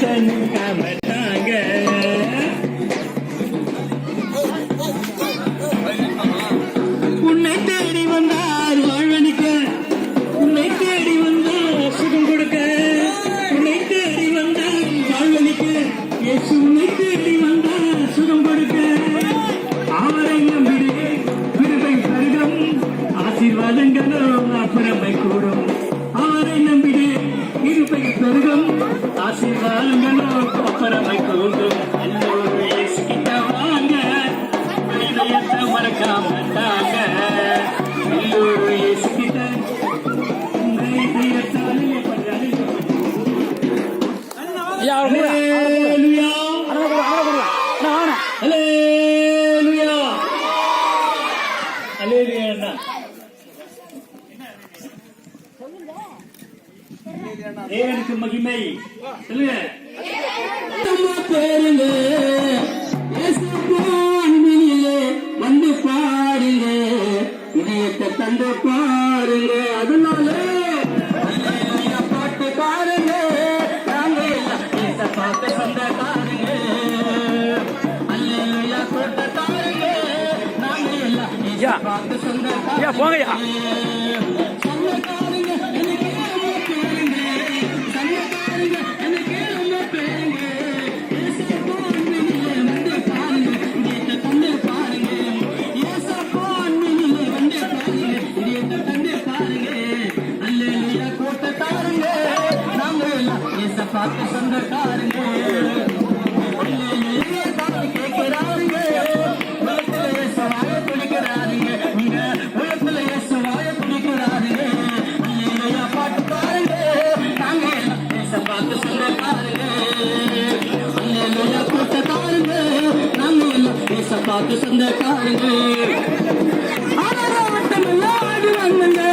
கமட்டாங்க உன்னை தேடி வந்தார் வாழ்வனிக்க உன்னை தேடி வந்தார் சுகம் கொடுக்க உன்னை தேடி வந்தார் வாழ்வனிக்க இயேசு உன்னை தேடி வந்தார் சுகம் கொடுக்க அவரை நம்பிடு விருதை பெருகும் ஆசீர்வாதங்களோ அப்புறமை கூடும் அவரை நம்பிடு இருப்பை பெருகும் ஆசீர்வாதங்களோ அப்புறமை கூடும் எல்லோரும் இயேசுகிட்ட வாங்க இதயத்தை மறக்காமட்டாங்க எல்லோரும் இயேசுகிட்ட உங்க இதயத்தாலே தேவனுக்கு மகிமை சொல்லுங்க பேருங்க வந்து பாருங்க இதயத்தை தந்து பாருங்க அதனால பாட்டு பாருங்க நாங்க பார்த்து சொந்தக்காரங்க அல்லையா போட்ட தாருங்க நாங்க எல்லாம் பார்த்து சொந்தக்காரங்க போங்கயா பார்த்து சொந்தக்காரங்க கேட்கிறாருங்க உலகத்துல சவாய துடிக்கிறாருங்க நீங்க உலகத்துல சவாய துடிக்கிறாருங்க பாட்டு பாருங்க நாங்க பார்த்து சொந்தக்காரங்க கூட்டக்காரங்க நாங்க எல்லாம் பார்த்து சொந்தக்காரங்க ஆடி வந்தங்க